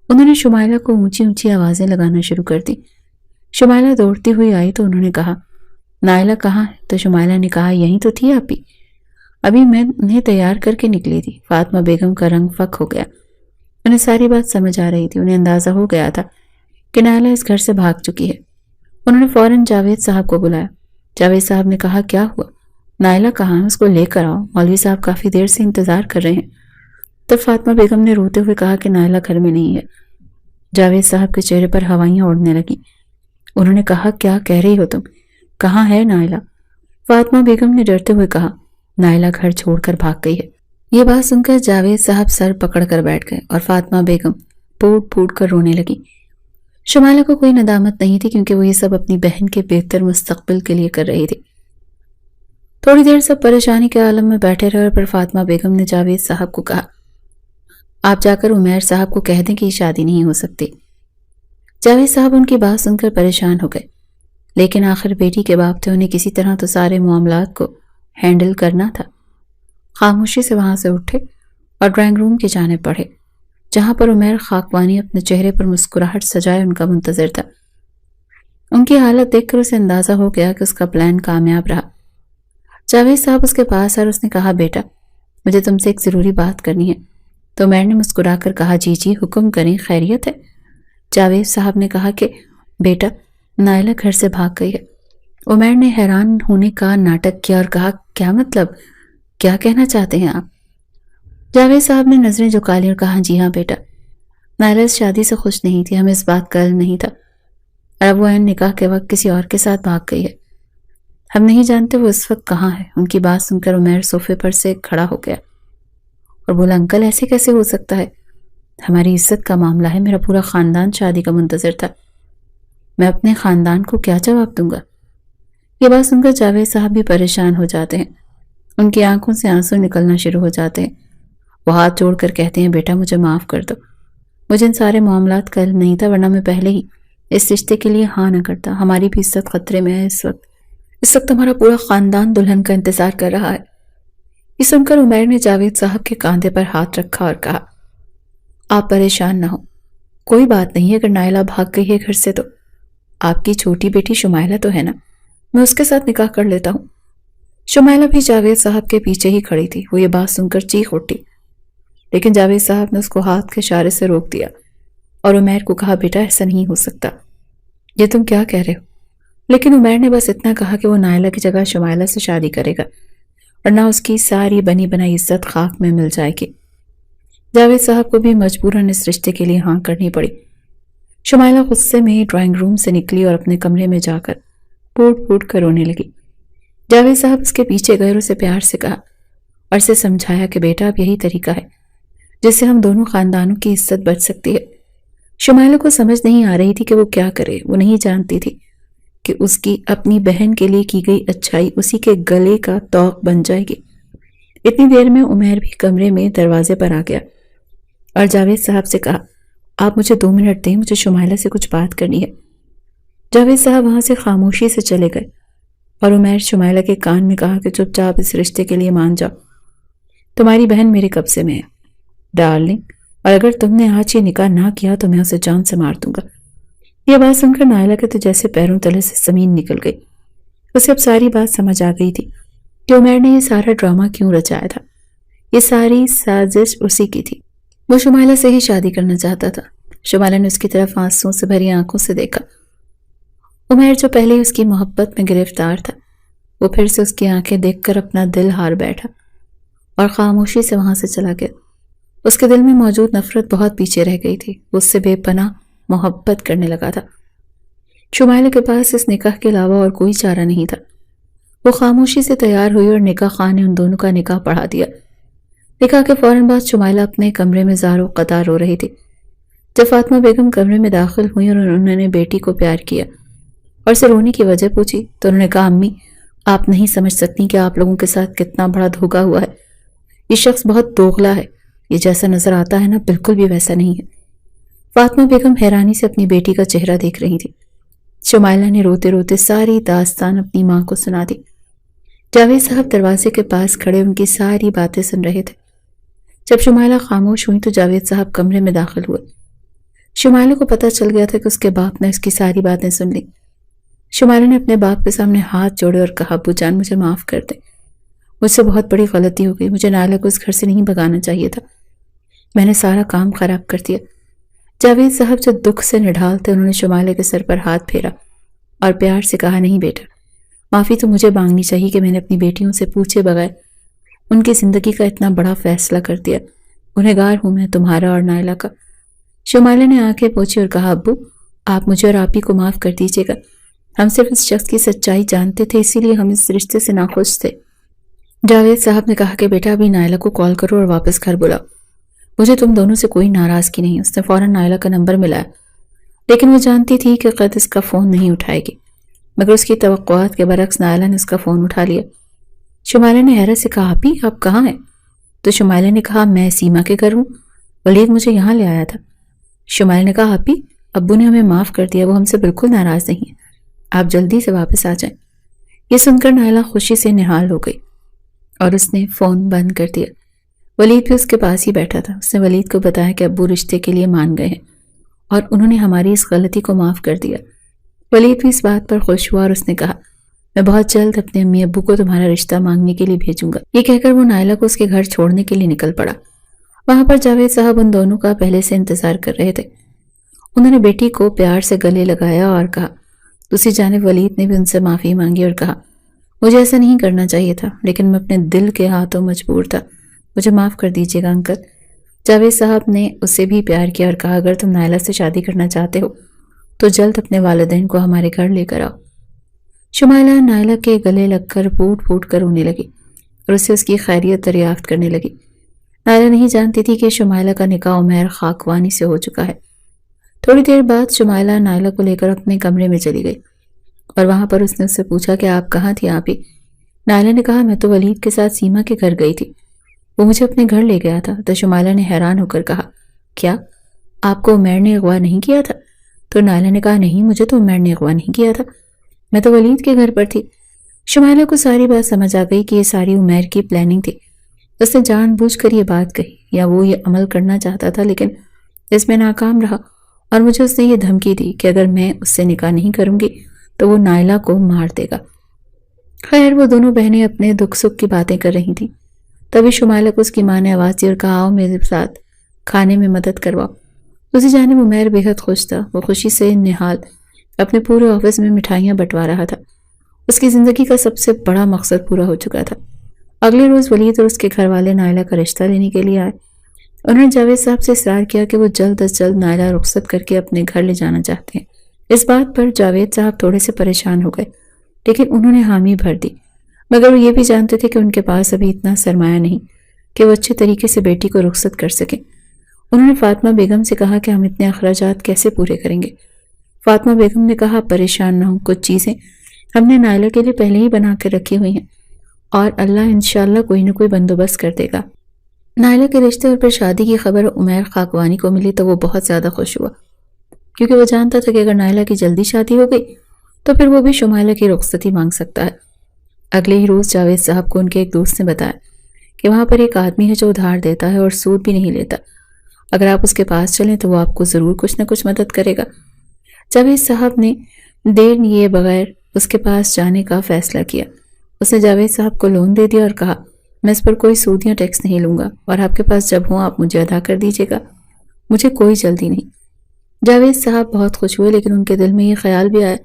انہوں نے شمائلہ کو اونچی اونچی آوازیں لگانا شروع کر دی۔ شمائلہ دوڑتی ہوئی آئی تو انہوں نے کہا، نائلہ کہاں ہے؟ تو شمائلہ نے کہا، یہیں تو تھی آپی، ابھی میں انہیں تیار کر کے نکلی تھی۔ فاطمہ بیگم کا رنگ فک ہو گیا۔ انہیں ساری بات سمجھ آ رہی تھی۔ انہیں اندازہ ہو گیا تھا کہ نائلہ اس گھر سے بھاگ چکی ہے۔ انہوں نے فوراً جاوید صاحب کو بلایا۔ جاوید صاحب نے کہا، کیا ہوا؟ نائلہ کہاں ہے؟ اس کو لے کر آؤ، مولوی صاحب کافی دیر سے انتظار کر رہے ہیں۔ تب فاطمہ بیگم نے روتے ہوئے کہا کہ نائلہ گھر میں نہیں ہے۔ جاوید صاحب کے چہرے پر ہوائیاں اڑنے لگیں۔ انہوں نے کہا، کیا کہہ رہی ہو تم؟ کہاں ہے نائلہ؟ فاطمہ بیگم نے ڈرتے ہوئے کہا، نائلہ گھر چھوڑ کر بھاگ گئی ہے۔ یہ بات سن کر جاوید صاحب سر پکڑ کر بیٹھ گئے اور فاطمہ بیگم پھوٹ پھوٹ کر رونے لگی۔ شمائلہ کو کوئی ندامت نہیں تھی کیونکہ وہ یہ سب اپنی بہن کے بہتر مستقبل کے لیے کر رہی تھی۔ تھوڑی دیر سب پریشانی کے عالم میں بیٹھے رہے اور پھر فاطمہ بیگم نے جاوید صاحب کو کہا، آپ جا کر عمیر صاحب کو کہہ دیں کہ یہ شادی نہیں ہو سکتی۔ جاوید صاحب ان کی بات سن کر پریشان ہو گئے، لیکن آخر بیٹی کے باپ تھے، انہیں کسی طرح تو سارے معاملات کو ہینڈل کرنا تھا۔ خاموشی سے وہاں سے اٹھے اور ڈرائنگ روم کی جانب بڑھے، جہاں پر عمیر خاکوانی اپنے چہرے پر مسکراہٹ سجائے ان کا منتظر تھا۔ ان کی حالت دیکھ کر اسے اندازہ ہو گیا کہ اس کا پلان کامیاب رہا۔ جاوید صاحب اس کے پاس آئے اور اس نے کہا، بیٹا مجھے تم سے ایک ضروری بات کرنی ہے۔ تو عمیر نے مسکرا کر کہا، جی جی حکم کریں، خیریت ہے؟ جاوید صاحب نے کہا کہ بیٹا نائلہ گھر سے بھاگ گئی ہے۔ عمیر نے حیران ہونے کا ناٹک کیا اور کہا، کیا مطلب؟ کیا کہنا چاہتے ہیں آپ؟ جاوید صاحب نے نظریں جھکا لی اور کہا، جی ہاں بیٹا، نائلہ اس شادی سے خوش نہیں تھی، ہمیں اس بات کا علم نہیں تھا، اور اب وہ عین نکاح کے وقت کسی اور کے ساتھ بھاگ گئی ہے۔ ہم نہیں جانتے وہ اس وقت کہاں ہے۔ ان کی بات سن کر عمیر صوفے پر سے کھڑا ہو گیا اور بولا، انکل ایسے کیسے ہو سکتا ہے؟ ہماری عزت کا معاملہ ہے، میرا پورا خاندان شادی کا منتظر تھا، میں اپنے خاندان کو کیا جواب دوں گا؟ یہ بات سن کر جاوید صاحب بھی پریشان ہو جاتے ہیں، ان کی آنکھوں سے آنسو نکلنا شروع ہو جاتے ہیں۔ وہ ہاتھ جوڑ کر کہتے ہیں، بیٹا مجھے معاف کر دو، مجھے ان سارے معاملات کا علم نہیں تھا، ورنہ میں پہلے ہی اس رشتے کے لیے ہاں نہ کرتا۔ ہماری بھی عزت خطرے میں ہے اس وقت ہمارا پورا خاندان دلہن کا انتظار کر رہا ہے۔ یہ سن کر عمیر نے جاوید صاحب کے کاندھے پر ہاتھ رکھا اور کہا، آپ پریشان نہ ہو، کوئی بات نہیں، اگر نائلہ بھاگ گئی ہے گھر سے تو آپ کی چھوٹی بیٹی شمائلہ تو ہے نا، میں اس کے ساتھ نکاح کر لیتا ہوں۔ شمائلہ بھی جاوید صاحب کے پیچھے ہی کھڑی تھی۔ وہ یہ بات سن کر چیخ اٹھی، لیکن جاوید صاحب نے اس کو ہاتھ کے اشارے سے روک دیا اور عمیر کو کہا، بیٹا ایسا نہیں ہو سکتا، یہ تم کیا کہہ رہے ہو؟ لیکن عمیر نے بس اتنا کہا کہ وہ نائلہ کی جگہ شمائلہ سے شادی کرے گا، ورنہ اس کی ساری بنی بنائی عزت خاک میں مل جائے گی۔ جاوید صاحب کو بھی مجبوراً اس رشتے کے لیے ہاں کرنی پڑی۔ شمائلہ غصے میں ڈرائنگ روم سے نکلی اور اپنے کمرے میں جا کر پھوٹ پھوٹ کر رونے لگی۔ جاوید صاحب اس کے پیچھے گئے اور اسے پیار سے کہا اور اسے سمجھایا کہ بیٹا اب یہی طریقہ ہے جس سے ہم دونوں خاندانوں کی عزت بچ سکتی ہے۔ شمائلہ کو سمجھ نہیں آ رہی تھی کہ وہ کیا کرے۔ وہ نہیں جانتی تھی کہ اس کی اپنی بہن کے لیے کی گئی اچھائی اسی کے گلے کا طوق بن جائے گی۔ اتنی دیر میں عمیر بھی کمرے میں دروازے پر آ گیا اور جاوید صاحب سے کہا، آپ مجھے 2 منٹ دیں، مجھے شمائلہ سے کچھ بات کرنی ہے۔ جاوید صاحب وہاں سے خاموشی سے چلے گئے اور عمیر شمائلہ کے کان میں کہا کہ چپ چاپ اس رشتے کے لیے مان جاؤ۔ تمہاری بہن میرے قبضے میں ہے ڈارلنگ، اور اگر تم نے آج یہ نکاح نہ کیا تو میں اسے جان سے مار دوں گا۔ یہ بات سن کر نائلہ کے تو جیسے پیروں تلے سے زمین نکل گئی۔ اسے اب ساری بات سمجھ آ گئی تھی کہ عمیر نے یہ سارا ڈرامہ کیوں رچایا تھا۔ یہ ساری سازش اسی کی تھی۔ وہ شمائلہ سے ہی شادی کرنا چاہتا تھا۔ شمائلہ نے اس کی طرف آنسوؤں سے بھری آنکھوں سے دیکھا۔ عمیر جو پہلے ہی اس کی محبت میں گرفتار تھا، وہ پھر سے اس کی آنکھیں دیکھ کر اپنا دل ہار بیٹھا اور خاموشی سے وہاں سے چلا گیا۔ اس کے دل میں موجود نفرت بہت پیچھے رہ گئی تھی۔ وہ اس سے بے پناہ محبت کرنے لگا تھا۔ شمائلہ کے پاس اس نکاح کے علاوہ اور کوئی چارہ نہیں تھا۔ وہ خاموشی سے تیار ہوئی اور نکاح خان نے ان دونوں کا نکاح پڑھا دیا۔ نکاح کے فوراً بعد شمائلہ اپنے کمرے میں زار و قطار رو رہی تھی۔ جب فاطمہ بیگم کمرے میں داخل ہوئی اور انہوں نے بیٹی کو پیار کیا اور اسے رونے کی وجہ پوچھی تو انہوں نے کہا، امی آپ نہیں سمجھ سکتی کہ آپ لوگوں کے ساتھ کتنا بڑا دھوکا ہوا ہے۔ یہ شخص بہت دوغلا ہے، یہ جیسا نظر آتا ہے نا بالکل بھی ویسا نہیں ہے۔ فاطمہ بیگم حیرانی سے اپنی بیٹی کا چہرہ دیکھ رہی تھی۔ شمائلہ نے روتے روتے ساری داستان اپنی ماں کو سنا دی۔ جاوید صاحب دروازے کے پاس کھڑے ان کی ساری باتیں سن رہے تھے۔ جب شمائلہ خاموش ہوئی تو جاوید صاحب کمرے میں داخل ہوئے۔ شمائلہ کو پتہ چل گیا تھا کہ اس کے باپ نے اس کی ساری باتیں سن لی۔ شمائلہ نے اپنے باپ کے سامنے ہاتھ جوڑے اور کہا، ابو جان مجھے معاف کر دے، مجھ سے بہت بڑی غلطی ہو گئی، مجھے نائلہ کو اس گھر سے نہیں بھگانا چاہیے تھا، میں نے سارا کام خراب کر دیا۔ جاوید صاحب جو دکھ سے نڈھالتے انہوں نے شمائلہ کے سر پر ہاتھ پھیرا اور پیار سے کہا، نہیں بیٹا، معافی تو مجھے مانگنی چاہیے کہ میں نے اپنی بیٹیوں سے پوچھے بغیر ان کی زندگی کا اتنا بڑا فیصلہ کر دیا۔ گنہگار ہوں میں تمہارا اور نائلہ کا۔ شمائلہ نے آنکھیں پوچھی اور کہا، ابو آپ مجھے اور آپ ہی کو معاف کر دیجیے گا، ہم صرف اس شخص کی سچائی جانتے تھے، اسی لیے ہم اس رشتے سے ناخوش تھے۔ جاوید صاحب نے کہا کہ بیٹا ابھی نائلہ کو کال کرو اور واپس گھر بلاؤ، مجھے تم دونوں سے کوئی ناراضگی نہیں۔ اس نے فوراً نائلہ کا نمبر ملایا، لیکن وہ جانتی تھی کہ قد اس کا فون نہیں اٹھائے گی، مگر اس کی توقعات کے برعکس نائلہ نے اس کا فون اٹھا لیا۔ شمائلہ نے حیرت سے کہا، آپی آپ کہاں ہیں؟ تو شمائلہ نے کہا، میں سیما کے گھر ہوں، ولید مجھے یہاں لے آیا تھا۔ شمائلہ نے کہا، آپی ابو نے ہمیں معاف کر دیا، وہ ہم سے بالکل ناراض نہیں ہیں، آپ جلدی سے واپس آ جائیں۔ یہ سن کر نائلہ خوشی سے نہال ہو گئی اور اس نے فون بند کر دیا۔ ولید بھی اس کے پاس ہی بیٹھا تھا۔ اس نے ولید کو بتایا کہ ابو رشتے کے لیے مان گئے ہیں اور انہوں نے ہماری اس غلطی کو معاف کر دیا۔ ولید بھی اس بات پر خوش ہوا اور اس نے کہا، میں بہت جلد اپنے امی ابو کو تمہارا رشتہ مانگنے کے لیے بھیجوں گا۔ یہ کہہ کر وہ نائلہ کو اس کے گھر چھوڑنے کے لیے نکل پڑا۔ وہاں پر جاوید صاحب ان دونوں کا پہلے سے انتظار کر رہے تھے۔ انہوں نے بیٹی کو پیار سے گلے لگایا اور کہا۔ دوسری جانب ولید نے بھی ان سے معافی مانگی اور کہا، مجھے ایسا نہیں کرنا چاہیے تھا، لیکن میں اپنے دل کے ہاتھوں مجبور تھا، مجھے معاف کر دیجیے گا انکل۔ جاوید صاحب نے اسے بھی پیار کیا اور کہا، اگر تم نائلہ سے شادی کرنا چاہتے ہو تو جلد اپنے والدین کو ہمارے گھر لے کر آؤ۔ شمائلہ نائلہ کے گلے لگ کر پھوٹ پھوٹ کر رونے لگی اور اسے اس کی خیریت دریافت کرنے لگی۔ نائلہ نہیں جانتی تھی کہ شمائلہ کا نکاح عمیر خاکوانی سے ہو چکا ہے۔ تھوڑی دیر بعد شمائلہ نائلہ کو لے کر اپنے کمرے میں چلی گئی اور وہاں پر اس نے اس سے پوچھا کہ آپ کہاں تھی آپ ہی؟ نائلہ نے کہا، میں تو ولید کے ساتھ سیما کے گھر گئی تھی، وہ مجھے اپنے گھر لے گیا تھا۔ تو شمائلہ نے حیران ہو کر کہا، کیا آپ کو عمیر نے اغوا نہیں کیا تھا؟ تو نائلہ نے کہا، نہیں مجھے تو عمیر نے اغوا نہیں کیا تھا، میں تو ولید کے گھر پر تھی۔ شمائلہ کو ساری بات سمجھ آ گئی کہ یہ ساری عمیر کی پلاننگ تھی۔ اس نے جان بوجھ کر یہ بات کہی، یا وہ یہ عمل کرنا چاہتا تھا لیکن اس میں ناکام رہا، اور مجھے اس نے یہ دھمکی دی کہ اگر میں اس سے نکاح نہیں کروں گی تو وہ نائلہ کو مار دے گا۔ خیر وہ دونوں بہنیں اپنے دکھ سکھ کی باتیں کر رہی تھیں۔ تبھی شمائلہ کو اس کی ماں نے آواز دی اور کہا، آؤ میرے ساتھ کھانے میں مدد کرواؤ۔ دوسری جانب عمیر بے حد خوش تھا۔ وہ خوشی سے نہال اپنے پورے آفس میں مٹھائیاں بٹوا رہا تھا۔ اس کی زندگی کا سب سے بڑا مقصد پورا ہو چکا تھا۔ اگلے روز ولید اور اس کے گھر والے نائلہ کا رشتہ لینے کے لیے آئے۔ انہوں نے جاوید صاحب سے اصرار کیا کہ وہ جلد از جلد نائلہ رخصت کر کے اپنے گھر لے جانا چاہتے ہیں۔ اس بات پر جاوید صاحب تھوڑے سے پریشان ہو گئے، لیکن انہوں نے حامی بھر دی، مگر وہ یہ بھی جانتے تھے کہ ان کے پاس ابھی اتنا سرمایہ نہیں کہ وہ اچھے طریقے سے بیٹی کو رخصت کر سکیں۔ انہوں نے فاطمہ بیگم سے کہا کہ ہم اتنے اخراجات کیسے پورے کریں گے؟ فاطمہ بیگم نے کہا پریشان نہ ہوں، کچھ چیزیں ہم نے نائلہ کے لیے پہلے ہی بنا کر رکھی ہوئی ہیں اور اللہ انشاءاللہ کوئی نہ کوئی بندوبست کر دے گا۔ نائلہ کے رشتے اور پھر شادی کی خبر عمیر خاکوانی کو ملی تو وہ بہت زیادہ خوش ہوا، کیونکہ وہ جانتا تھا کہ اگر نائلہ کی جلدی شادی ہو گئی تو پھر وہ بھی شمائلہ کی رخصتی مانگ سکتا ہے۔ اگلے ہی روز جاوید صاحب کو ان کے ایک دوست نے بتایا کہ وہاں پر ایک آدمی ہے جو ادھار دیتا ہے اور سود بھی نہیں لیتا، اگر آپ اس کے پاس چلیں تو وہ آپ کو ضرور کچھ نہ کچھ مدد کرے گا۔ جاوید صاحب نے دیر لیے بغیر اس کے پاس جانے کا فیصلہ کیا۔ اس نے جاوید صاحب کو لون دے دیا اور کہا میں اس پر کوئی سود یا ٹیکس نہیں لوں گا اور آپ کے پاس جب ہوں آپ مجھے ادا کر دیجیے گا، مجھے کوئی جلدی نہیں۔ جاوید صاحب بہت خوش ہوئے، لیکن ان کے دل میں یہ خیال بھی آیا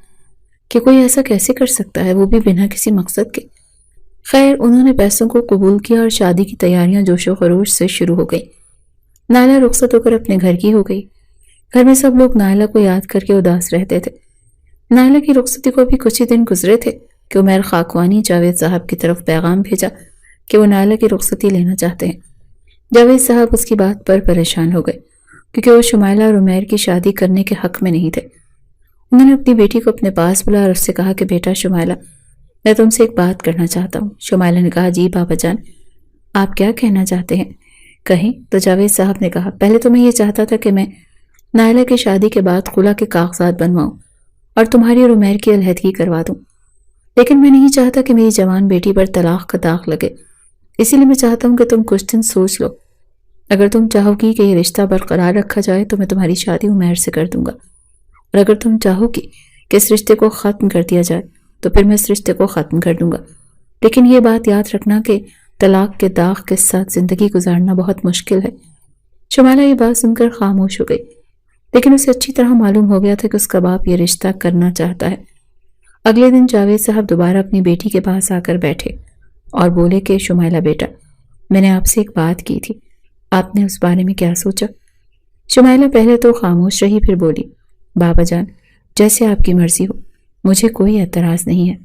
کہ کوئی ایسا کیسے کر سکتا ہے، وہ بھی بنا کسی مقصد کے۔ خیر انہوں نے پیسوں کو قبول کیا اور شادی کی تیاریاں جوش و خروش سے شروع ہو گئی۔ نائلہ رخصت ہو کر اپنے گھر کی ہو گئی۔ گھر میں سب لوگ نائلہ کو یاد کر کے اداس رہتے تھے۔ نائلہ کی رخصتی کو بھی کچھ ہی دن گزرے تھے کہ عمیر خاکوانی جاوید صاحب کی طرف پیغام بھیجا کہ وہ نائلہ کی رخصتی لینا چاہتے ہیں۔ جاوید صاحب اس کی بات پر پریشان ہو گئے، کیونکہ وہ شمائلہ اور عمیر کی شادی کرنے کے حق میں نہیں تھے۔ انہوں نے اپنی بیٹی کو اپنے پاس بلایا اور اس سے کہا کہ بیٹا شمائلہ، میں تم سے ایک بات کرنا چاہتا ہوں۔ شمائلہ نے کہا جی بابا جان، آپ کیا کہنا چاہتے ہیں، کہیں؟ تو جاوید صاحب نے کہا پہلے تو میں یہ چاہتا تھا کہ میں نائلہ کی شادی کے بعد خلا کے کاغذات بنواؤں اور تمہاری اور عمیر کی علیحدگی کروا دوں، لیکن میں نہیں چاہتا کہ میری جوان بیٹی پر طلاق کا داغ لگے، اسی لیے میں چاہتا ہوں کہ تم کچھ دن سوچ لو۔ اگر تم چاہو گی کہ یہ رشتہ برقرار رکھا جائے تو میں تمہاری شادی عمیر سے کر دوں گا، اور اگر تم چاہو گی کہ اس رشتے کو ختم کر دیا جائے تو پھر میں اس رشتے کو ختم کر دوں گا، لیکن یہ بات یاد رکھنا کہ طلاق کے داغ کے ساتھ زندگی گزارنا بہت مشکل ہے۔ شمائلہ یہ بات سن کر خاموش ہو گئی، لیکن اسے اچھی طرح معلوم ہو گیا تھا کہ اس کا باپ یہ رشتہ کرنا چاہتا ہے۔ اگلے دن جاوید صاحب دوبارہ اپنی بیٹی کے پاس آ کر بیٹھے اور بولے کہ شمائلہ بیٹا، میں نے آپ سے ایک بات کی تھی، آپ نے اس بارے میں کیا سوچا؟ شمائلہ پہلے تو خاموش رہی، پھر بولی بابا جان جیسے آپ کی مرضی ہو، مجھے کوئی اعتراض نہیں ہے۔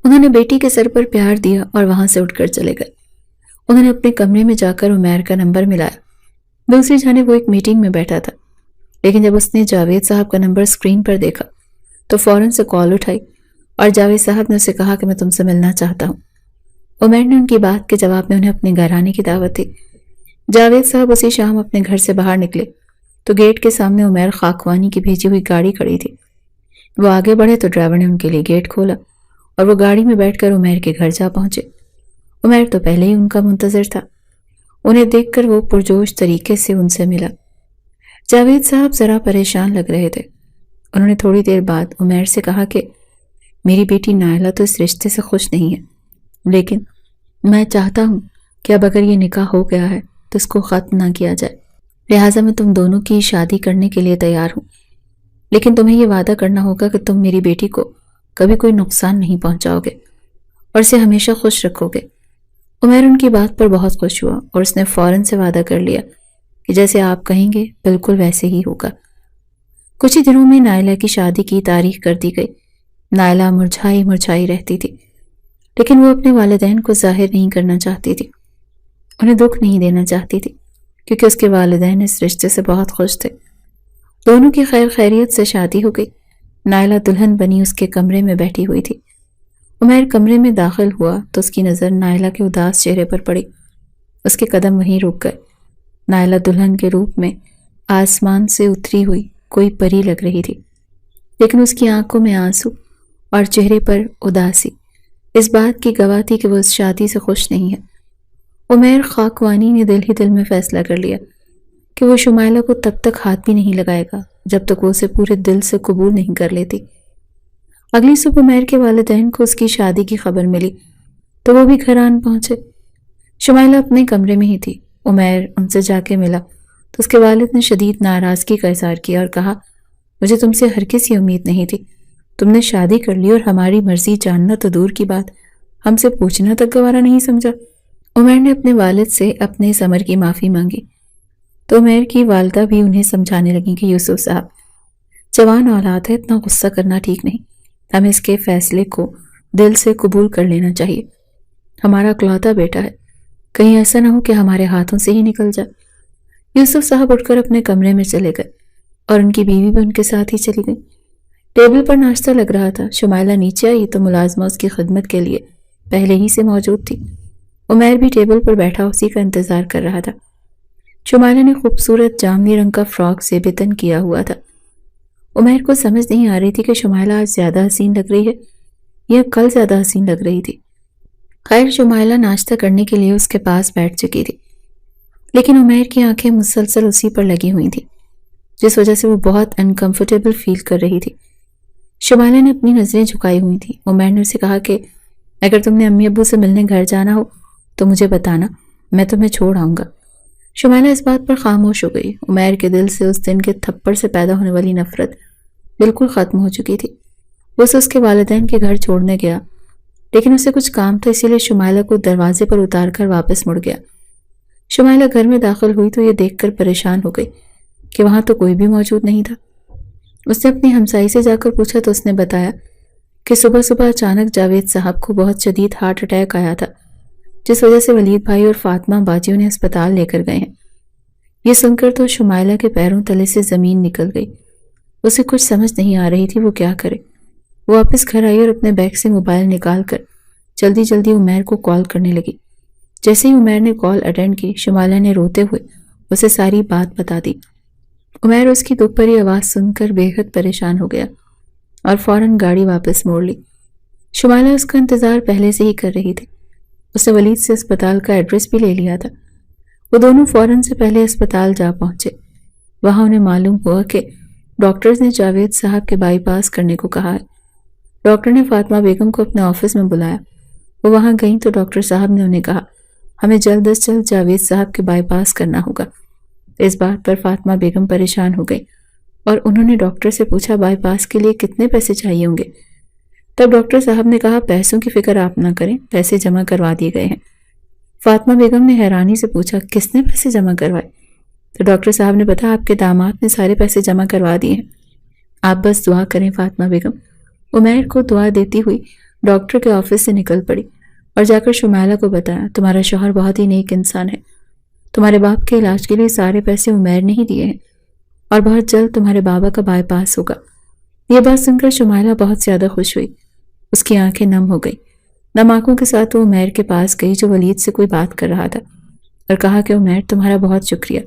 انہوں نے بیٹی کے سر پر پیار دیا اور وہاں سے اٹھ کر چلے گئے۔ انہوں نے اپنے کمرے میں جا کر عمیر کا نمبر ملایا۔ دوسری جانب وہ ایک میٹنگ میں بیٹھا تھا، لیکن جب اس نے جاوید صاحب کا نمبر اسکرین پر دیکھا تو فوراً سے کال اٹھائی اور جاوید صاحب نے اسے کہا کہ میں تم سے ملنا چاہتا ہوں۔ عمیر نے ان کی بات کے جواب میں انہیں اپنے گھر آنے کی دعوت دی۔ جاوید صاحب اسی شام اپنے گھر سے باہر نکلے تو گیٹ کے سامنے عمیر خاکوانی کی بھیجی ہوئی گاڑی کھڑی تھی۔ وہ آگے بڑھے تو ڈرائیور نے ان کے لیے گیٹ کھولا اور وہ گاڑی میں بیٹھ کر عمیر کے گھر جا پہنچے۔ عمیر تو پہلے ہی ان کا منتظر تھا۔ انہیں دیکھ کر وہ پرجوش طریقے سے ان سے ملا۔ جاوید صاحب ذرا پریشان لگ رہے تھے۔ انہوں نے تھوڑی دیر بعد عمیر سے کہا کہ میری بیٹی نائلہ تو اس رشتے سے خوش نہیں ہے، لیکن میں چاہتا ہوں کہ اب اگر یہ نکاح ہو گیا ہے تو اس کو ختم نہ کیا جائے، لہٰذا میں تم دونوں کی شادی کرنے کے لیے تیار ہوں، لیکن تمہیں یہ وعدہ کرنا ہوگا کہ تم میری بیٹی کو کبھی کوئی نقصان نہیں پہنچاؤ گے اور اسے ہمیشہ خوش رکھو گے۔ عمیر ان کی بات پر بہت خوش ہوا اور اس نے فوراً سے وعدہ کر لیا کہ جیسے آپ کہیں گے بالکل ویسے ہی ہوگا۔ کچھ ہی دنوں میں نائلہ کی شادی کی تاریخ کر دی گئی۔ نائلہ مرجھائی رہتی تھی، لیکن وہ اپنے والدین کو ظاہر نہیں کرنا چاہتی تھی، انہیں دکھ نہیں دینا چاہتی تھی، کیونکہ اس کے والدین اس رشتے سے بہت خوش تھے۔ دونوں کی خیر خیریت سے شادی ہو گئی۔ نائلہ دلہن بنی اس کے کمرے میں بیٹھی ہوئی تھی۔ عمیر کمرے میں داخل ہوا تو اس کی نظر نائلہ کے اداس چہرے پر پڑی۔ اس کے قدم وہیں رک گئے۔ نائلہ دلہن کے روپ میں آسمان سے اتری ہوئی کوئی پری لگ رہی تھی، لیکن اس کی آنکھوں میں آنسو اور چہرے پر اداسی اس بات کی گواہ تھی کہ وہ اس شادی سے خوش نہیں ہے۔ عمیر خاکوانی نے دل ہی دل میں فیصلہ کر لیا کہ وہ شمائلہ کو تب تک ہاتھ بھی نہیں لگائے گا جب تک وہ اسے پورے دل سے قبول نہیں کر لیتی۔ اگلی صبح عمیر کے والدین کو اس کی شادی کی خبر ملی تو وہ بھی گھر آن پہنچے۔ شمائلہ اپنے کمرے میں ہی تھی۔ عمیر ان سے جا کے ملا تو اس کے والد نے شدید ناراضگی کا اظہار کیا اور کہا مجھے تم سے ہرگز یہ امید نہیں تھی، تم نے شادی کر لی اور ہماری مرضی جاننا تو دور کی بات، ہم سے پوچھنا تک گوارا نہیں سمجھا۔ عمیر نے اپنے والد سے اپنے ثمر کی معافی مانگی تو عمیر کی والدہ بھی انہیں سمجھانے لگیں کہ یوسف صاحب جوان اولاد ہے، اتنا غصہ کرنا ٹھیک نہیں، ہمیں اس کے فیصلے کو دل سے قبول کر لینا چاہیے، ہمارا اکلوتا بیٹا ہے، کہیں ایسا نہ ہو کہ ہمارے ہاتھوں سے ہی نکل جائے۔ یوسف صاحب اٹھ کر اپنے کمرے میں چلے گئے اور ان کی بیوی بھی ان کے ساتھ ہی چلی گئی۔ ٹیبل پر ناشتہ لگ رہا تھا۔ شمائلہ نیچے آئی تو ملازمہ اس کی خدمت کے لیے پہلے ہی سے موجود تھی۔ عمیر بھی ٹیبل پر بیٹھا اسی کا انتظار کر رہا تھا۔ شمائلہ نے خوبصورت جامنی رنگ کا فراک زیب تن کیا ہوا تھا۔ عمیر کو سمجھ نہیں آ رہی تھی کہ شمائلہ آج زیادہ حسین لگ رہی ہے یا کل زیادہ حسین لگ رہی تھی۔ خیر شمائلہ ناشتہ کرنے کے لیے اس کے پاس بیٹھ چکی تھی، لیکن عمیر کی آنکھیں مسلسل اسی پر لگی ہوئی تھیں، جس وجہ سے وہ بہت انکمفرٹیبل فیل کر رہی تھی۔ شمائلہ نے اپنی نظریں جھکائی ہوئی تھیں۔ عمیر نے اسے کہا کہ اگر تم نے امی ابو سے ملنے گھر جانا ہو تو مجھے بتانا، میں تمہیں چھوڑ آؤں گا۔ شمائلہ اس بات پر خاموش ہو گئی۔ عمیر کے دل سے اس دن کے تھپڑ سے پیدا ہونے والی نفرت بالکل ختم ہو چکی تھی۔ وہ اسے اس کے والدین کے گھر چھوڑنے گیا، لیکن اسے کچھ کام تھا، اسی لیے شمائلہ کو دروازے پر اتار کر واپس مڑ گیا۔ شمائلہ گھر میں داخل ہوئی تو یہ دیکھ کر پریشان ہو گئی کہ وہاں تو کوئی بھی موجود نہیں تھا۔ اس نے اپنی ہمسائی سے جا کر پوچھا تو اس نے بتایا کہ صبح صبح اچانک جاوید صاحب کو بہت شدید ہارٹ اٹیک آیا تھا، جس وجہ سے ولید بھائی اور فاطمہ باجی انہیں اسپتال لے کر گئے ہیں۔ یہ سن کر تو شمائلہ کے پیروں تلے سے زمین نکل گئی۔ اسے کچھ سمجھ نہیں آ رہی تھی وہ کیا کرے۔ وہ واپس گھر آئی اور اپنے بیگ سے موبائل نکال کر جلدی جلدی عمیر کو کال کرنے لگی۔ جیسے ہی عمیر نے کال اٹینڈ کی، شمائلہ نے روتے ہوئے اسے ساری بات بتا دی۔ عمیر اس کی دکھ بھری آواز سن کر بے حد پریشان ہو گیا اور فوراً گاڑی واپس موڑ لی۔ شمائلہ اس کا انتظار پہلے سے ہی کر رہی تھی۔ اس نے ولید سے اسپتال کا ایڈریس بھی لے لیا تھا۔ وہ دونوں فوراً سے پہلے اسپتال جا پہنچے۔ وہاں انہیں معلوم ہوا کہ ڈاکٹرز نے جاوید صاحب کے بائی پاس کرنے کو کہا ہے۔ ڈاکٹر نے فاطمہ بیگم کو اپنے آفس میں بلایا۔ وہ وہاں گئیں تو ڈاکٹر صاحب نے انہیں کہا ہمیں جلد از جلد جاوید صاحب کے بائی پاس کرنا ہوگا۔ اس بات پر فاطمہ بیگم پریشان ہو گئی اور انہوں نے ڈاکٹر سے پوچھا بائی پاس کے لیے کتنے پیسے چاہیے ہوں گے۔ تب ڈاکٹر صاحب نے کہا پیسوں کی فکر آپ نہ کریں، پیسے جمع کروا دیے گئے ہیں۔ فاطمہ بیگم نے حیرانی سے پوچھا کس نے پیسے جمع کروائے؟ تو ڈاکٹر صاحب نے بتایا آپ کے داماد نے سارے پیسے جمع کروا دیے ہیں، آپ بس دعا کریں۔ فاطمہ بیگم عمیر کو دعا دیتی ہوئی ڈاکٹر کے آفس سے نکل پڑی اور جا کر شمائلہ کو بتایا تمہارا شوہر بہت ہی نیک انسان ہے، تمہارے باپ کے علاج کے لیے سارے پیسے عمیر نے ہی دیے ہیں اور بہت جلد تمہارے بابا کا بائی پاس ہوگا۔ یہ بات سن کر شمائلہ بہت زیادہ خوش ہوئی، اس کی آنکھیں نم ہو گئی۔ نم آنکھوں کے ساتھ وہ عمیر کے پاس گئی جو ولید سے کوئی بات کر رہا تھا اور کہا کہ عمیر تمہارا بہت شکریہ۔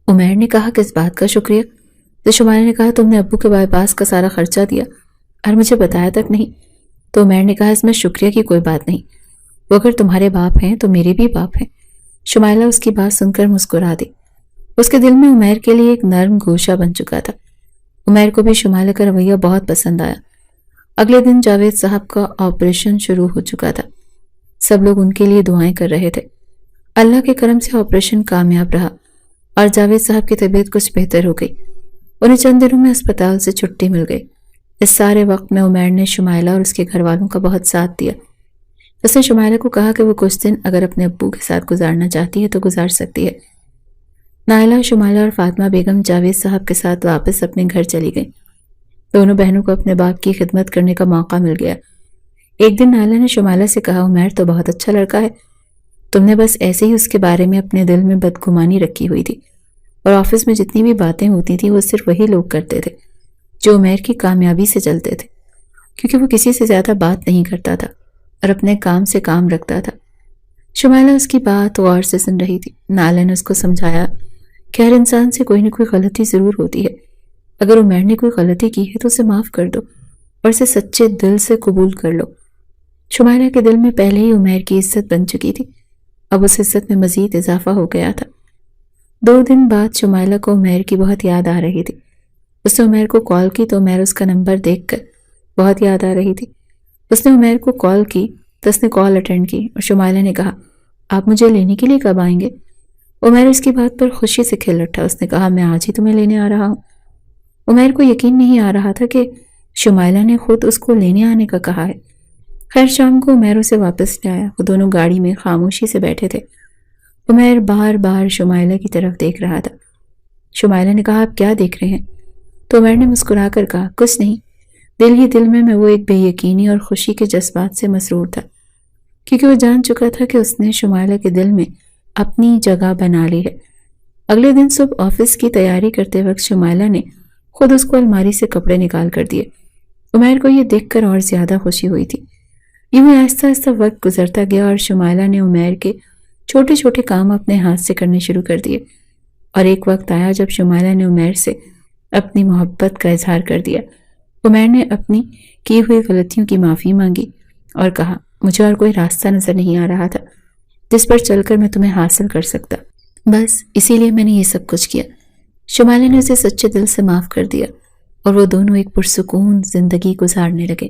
عمیر نے کہا کس بات کا شکریہ؟ تو شمائلہ نے کہا تم نے ابو کے بائی پاس کا سارا خرچہ دیا اور مجھے بتایا تک نہیں۔ تو عمیر نے کہا اس میں شکریہ کی کوئی بات نہیں، وہ اگر تمہارے باپ ہیں تو میرے بھی باپ ہیں۔ شمائلہ اس کی بات سن کر مسکرا دی۔ اس کے دل میں عمیر کے لیے ایک نرم گوشہ بن چکا تھا۔ عمیر کو بھی شمائلہ کا رویہ بہت پسند آیا۔ اگلے دن جاوید صاحب کا آپریشن شروع ہو چکا تھا۔ سب لوگ ان کے لیے دعائیں کر رہے تھے۔ اللہ کے کرم سے آپریشن کامیاب رہا اور جاوید صاحب کی طبیعت کچھ بہتر ہو گئی۔ انہیں چند دنوں میں اسپتال سے چھٹی مل گئی۔ اس سارے وقت میں عمیر نے شمائلہ اور اس کے گھر والوں کا بہت ساتھ دیا۔ اس نے شمائلہ کو کہا کہ وہ کچھ دن اگر اپنے ابو کے ساتھ گزارنا چاہتی ہے تو گزار سکتی ہے۔ نائلہ، شمائلہ اور فاطمہ بیگم جاوید صاحب کے ساتھ واپس اپنے گھر چلی گئیں۔ دونوں بہنوں کو اپنے باپ کی خدمت کرنے کا موقع مل گیا۔ ایک دن نائلہ نے شمائلہ سے کہا عمیر تو بہت اچھا لڑکا ہے، تم نے بس ایسے ہی اس کے بارے میں اپنے دل میں بدگمانی رکھی ہوئی تھی اور آفس میں جتنی بھی باتیں ہوتی تھیں وہ صرف وہی لوگ کرتے تھے جو عمیر کی کامیابی سے چلتے تھے، کیونکہ وہ کسی سے زیادہ بات نہیں کرتا تھا اور اپنے کام سے کام رکھتا تھا۔ شمائلہ اس کی بات غور سے سن رہی تھی۔ نائلہ نے اس کو سمجھایا کہ ہر انسان سے کوئی نہ کوئی غلطی ضرور ہوتی ہے، اگر عمیر نے کوئی غلطی کی ہے تو اسے معاف کر دو اور اسے سچے دل سے قبول کر لو۔ شمائلہ کے دل میں پہلے ہی عمیر کی عزت بن چکی تھی، اب اس عزت میں مزید اضافہ ہو گیا تھا۔ 2 دن بعد شمائلہ کو عمیر کی بہت یاد آ رہی تھی۔ اس نے عمیر کو کال کی تو عمیر اس کا نمبر دیکھ کر بہت یاد آ رہی تھی۔ اس نے عمیر کو کال کی تو اس نے کال اٹینڈ کی اور شمائلہ نے کہا آپ مجھے لینے کے لیے کب آئیں گے؟ عمیر اس کی بات پر خوشی سے کھل اٹھا۔ اس نے کہا میں آج ہی تمہیں لینے آ رہا ہوں۔ عمیر کو یقین نہیں آ رہا تھا کہ شمائلہ نے خود اس کو لینے آنے کا کہا ہے۔ خیر شام کو عمیر اسے واپس لے آیا۔ وہ دونوں گاڑی میں خاموشی سے بیٹھے تھے۔ عمیر بار بار شمائلہ کی طرف دیکھ رہا تھا۔ شمائلہ نے کہا آپ کیا دیکھ رہے ہیں؟ تو عمیر نے مسکرا کر کہا کچھ نہیں، دل ہی دل میں وہ ایک بے یقینی اور خوشی کے جذبات سے مسرور تھا، کیونکہ وہ جان چکا تھا کہ اس نے شمائلہ کے دل میں اپنی جگہ بنا لی ہے اگلے دن صبح آفس کی تیاری کرتے وقت شمائلہ نے خود اس کو الماری سے کپڑے نکال کر دیے۔ عمیر کو یہ دیکھ کر اور زیادہ خوشی ہوئی تھی۔ یوں ہی آہستہ آہستہ وقت گزرتا گیا اور شمائلہ نے عمیر کے چھوٹے چھوٹے کام اپنے ہاتھ سے کرنے شروع کر دیے، اور ایک وقت آیا جب شمائلہ نے عمیر سے اپنی محبت کا اظہار کر دیا۔ عمیر نے اپنی کی ہوئی غلطیوں کی معافی مانگی اور کہا، مجھے اور کوئی راستہ نظر نہیں آ رہا تھا جس پر چل کر میں تمہیں حاصل کر سکتا، بس اسی لیے میں نے یہ سب کچھ کیا۔ شمائلہ نے اسے سچے دل سے معاف کر دیا اور وہ دونوں ایک پرسکون زندگی گزارنے لگے۔